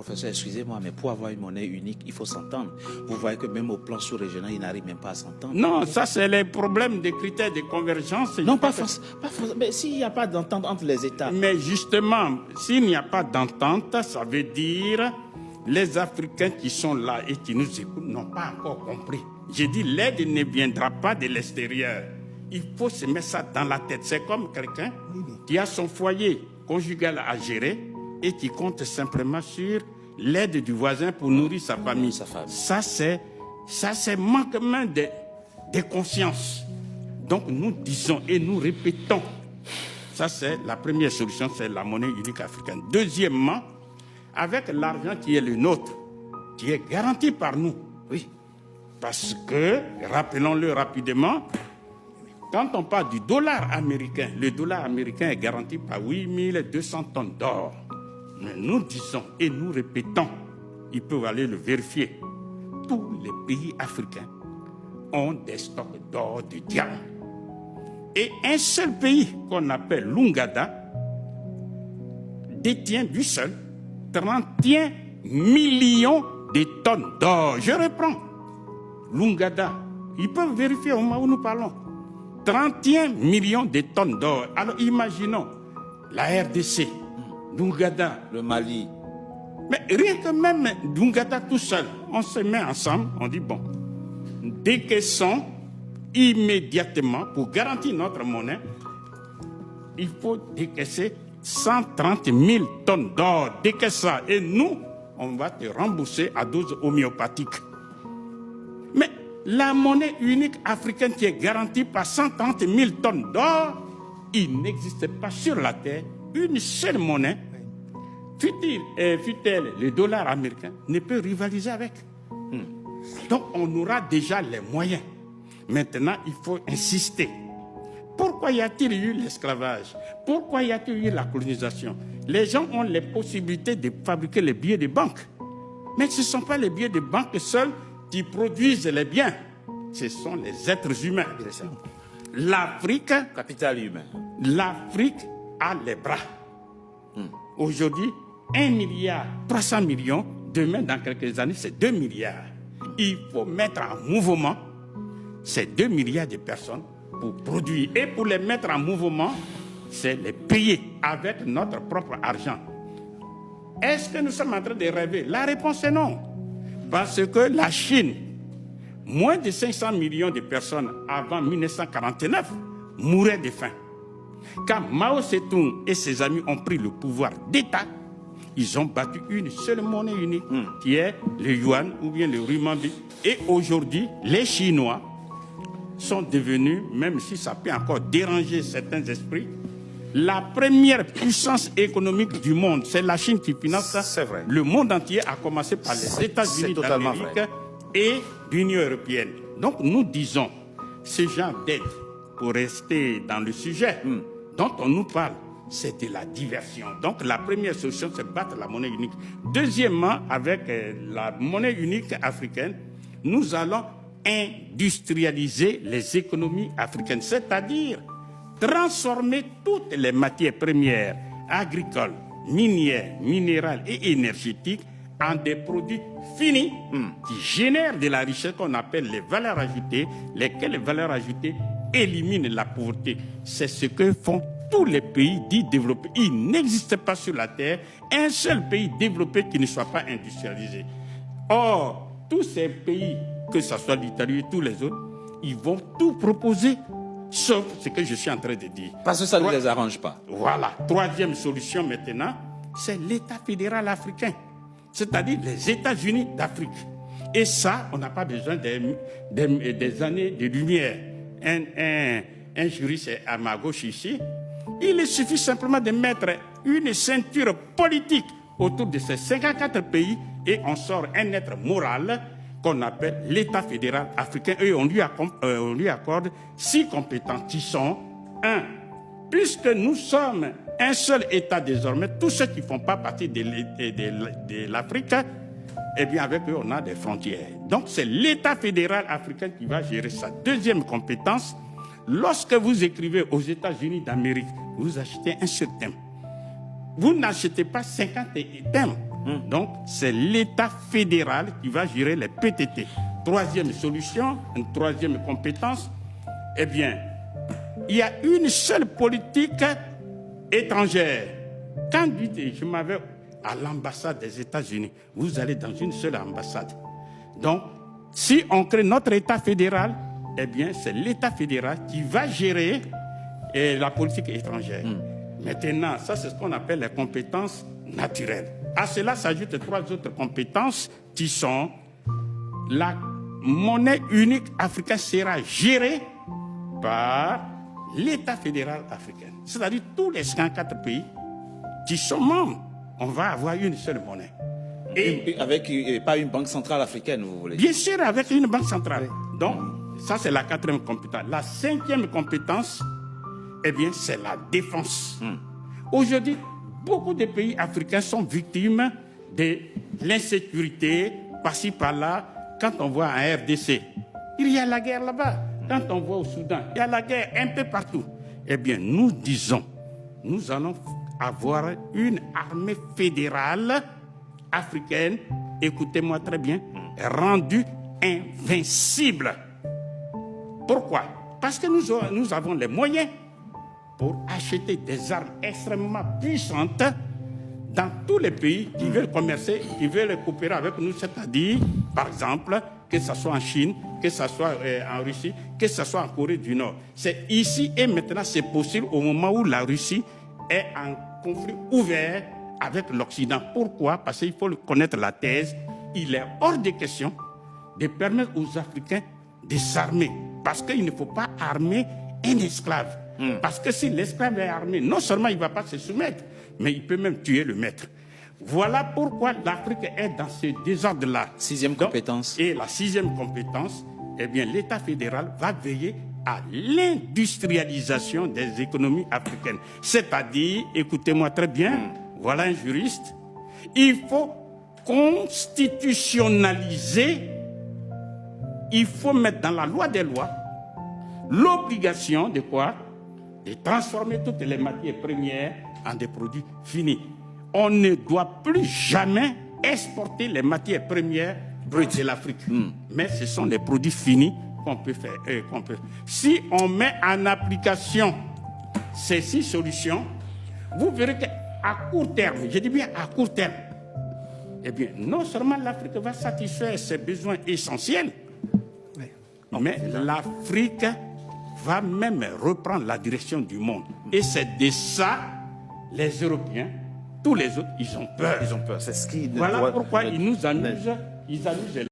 Professeur, excusez-moi, mais pour avoir une monnaie unique, il faut s'entendre. Vous voyez que même au plan sous-régional, ils n'arrivent même pas à s'entendre. Non, ça c'est les problèmes des critères de convergence. Non, pas forcément. Mais s'il n'y a pas d'entente entre les États. Mais justement, s'il n'y a pas d'entente, ça veut dire les Africains qui sont là et qui nous écoutent n'ont pas encore compris. J'ai dit, l'aide ne viendra pas de l'extérieur. Il faut se mettre ça dans la tête. C'est comme quelqu'un qui a son foyer conjugal à gérer et qui compte simplement sur l'aide du voisin pour nourrir sa famille. Ça, c'est manquement de conscience. Donc, nous disons et nous répétons. Ça, c'est la première solution, c'est la monnaie unique africaine. Deuxièmement, avec l'argent qui est le nôtre, qui est garanti par nous. Oui. Parce que, rappelons-le rapidement, quand on parle du dollar américain, le dollar américain est garanti par 8200 tonnes d'or. Mais nous disons et nous répétons, ils peuvent aller le vérifier, tous les pays africains ont des stocks d'or, de diamants. Et un seul pays qu'on appelle l'Ouganda détient lui seul 31 millions de tonnes d'or. Je reprends. L'Ouganda, ils peuvent vérifier au moment où nous parlons. 31 millions de tonnes d'or. Alors imaginons la RDC, l'Ouganda, le Mali. Mais rien que même l'Ouganda tout seul, on se met ensemble, on dit bon, décaissons immédiatement pour garantir notre monnaie, il faut décaisser 130 000 tonnes d'or. Décaisse ça et nous, on va te rembourser à dose homéopathique. Mais la monnaie unique africaine qui est garantie par 130 000 tonnes d'or, il n'existe pas sur la terre une seule monnaie, fut-elle le dollar américain, ne peut rivaliser avec. Donc on aura déjà les moyens. Maintenant, il faut insister. Pourquoi y a-t-il eu l'esclavage? Pourquoi y a-t-il eu la colonisation? Les gens ont les possibilités de fabriquer les billets de banque. Mais ce ne sont pas les billets de banque seuls qui produisent les biens. Ce sont les êtres humains. L'Afrique, capital humain. L'Afrique a les bras. Aujourd'hui, 1,3 milliard. Demain, dans quelques années, c'est 2 milliards. Il faut mettre en mouvement ces 2 milliards de personnes pour produire. Et pour les mettre en mouvement, c'est les payer avec notre propre argent. Est-ce que nous sommes en train de rêver? La réponse est non. Parce que la Chine, moins de 500 millions de personnes avant 1949 mouraient de faim. Quand Mao Tse-tung et ses amis ont pris le pouvoir d'État, ils ont battu une seule monnaie unique, qui est le yuan ou bien le renminbi. Et aujourd'hui, les Chinois sont devenus, même si ça peut encore déranger certains esprits, la première puissance économique du monde. C'est la Chine qui finance ça. C'est vrai. Le monde entier, a commencé par les États-Unis d'Amérique et l'Union européenne. Donc nous disons, ce genre d'aide, pour rester dans le sujet dont on nous parle, c'est de la diversion. Donc la première solution, c'est battre la monnaie unique. Deuxièmement, avec la monnaie unique africaine, nous allons industrialiser les économies africaines, c'est-à-dire transformer toutes les matières premières agricoles, minières, minérales et énergétiques en des produits finis qui génèrent de la richesse qu'on appelle les valeurs ajoutées, lesquelles valeurs ajoutées éliminent la pauvreté. C'est ce que font tous les pays dits développés. Il n'existe pas sur la terre un seul pays développé qui ne soit pas industrialisé. Or, tous ces pays, que ce soit l'Italie et tous les autres, ils vont tout proposer, sauf ce que je suis en train de dire. Parce que ça ne les arrange pas. Voilà. Troisième solution maintenant, c'est l'État fédéral africain, c'est-à-dire les États-Unis d'Afrique. Et ça, on n'a pas besoin des années de lumière. Un juriste est à ma gauche ici. Il suffit simplement de mettre une ceinture politique autour de ces 54 pays et on sort un être moral qu'on appelle l'État fédéral africain. Et on lui accorde 6 compétences qui sont 1. Puisque nous sommes un seul État désormais, tous ceux qui ne font pas partie de l'Afrique, eh bien avec eux on a des frontières. Donc c'est l'État fédéral africain qui va gérer ça. Deuxième compétence, lorsque vous écrivez aux États-Unis d'Amérique, vous achetez un seul thème. Vous n'achetez pas 50 thèmes. Donc, c'est l'État fédéral qui va gérer les PTT. Troisième solution, une troisième compétence, eh bien, il y a une seule politique étrangère. Quand je m'avais à l'ambassade des États-Unis, vous allez dans une seule ambassade. Donc, si on crée notre État fédéral, eh bien, c'est l'État fédéral qui va gérer la politique étrangère. Maintenant, ça, c'est ce qu'on appelle les compétences naturelles. À cela s'ajoutent 3 autres compétences qui sont la monnaie unique africaine sera gérée par l'État fédéral africain. C'est-à-dire tous les 54 pays qui sont membres, on va avoir une seule monnaie. Et avec pas une banque centrale africaine, vous voulez dire? Bien sûr, avec une banque centrale. Donc, ça, c'est la 4e compétence. La 5e compétence, eh bien, c'est la défense. Aujourd'hui, beaucoup de pays africains sont victimes de l'insécurité, par-ci, par-là. Quand on voit en RDC, il y a la guerre là-bas. Quand on voit au Soudan, il y a la guerre un peu partout. Eh bien, nous disons, nous allons avoir une armée fédérale africaine, écoutez-moi très bien, rendue invincible. Pourquoi? Parce que nous avons les moyens pour acheter des armes extrêmement puissantes dans tous les pays qui veulent commercer, qui veulent coopérer avec nous, c'est-à-dire, par exemple, que ce soit en Chine, que ce soit en Russie, que ce soit en Corée du Nord. C'est ici et maintenant, c'est possible au moment où la Russie est en conflit ouvert avec l'Occident. Pourquoi? Parce qu'il faut connaître la thèse. Il est hors de question de permettre aux Africains de s'armer. Parce qu'il ne faut pas armer un esclave. Parce que si l'esclave est armé, non seulement il ne va pas se soumettre, mais il peut même tuer le maître. Voilà pourquoi l'Afrique est dans ce désordre-là. 6e compétence. Et la 6e compétence, eh bien, l'État fédéral va veiller à l'industrialisation des économies africaines. C'est-à-dire, écoutez-moi très bien, voilà un juriste, il faut constitutionnaliser, il faut mettre dans la loi des lois l'obligation de quoi? De transformer toutes les matières premières en des produits finis. On ne doit plus jamais exporter les matières premières brutes de l'Afrique. Mais ce sont les produits finis qu'on peut faire. Si on met en application ces 6 solutions, vous verrez qu'à court terme, je dis bien à court terme, eh bien, non seulement l'Afrique va satisfaire ses besoins essentiels, mais l'Afrique va même reprendre la direction du monde. Et c'est de ça, les Européens, tous les autres, ils ont peur. Ils ont peur. C'est ce qui voilà pourquoi ils nous amusent. Ils amusent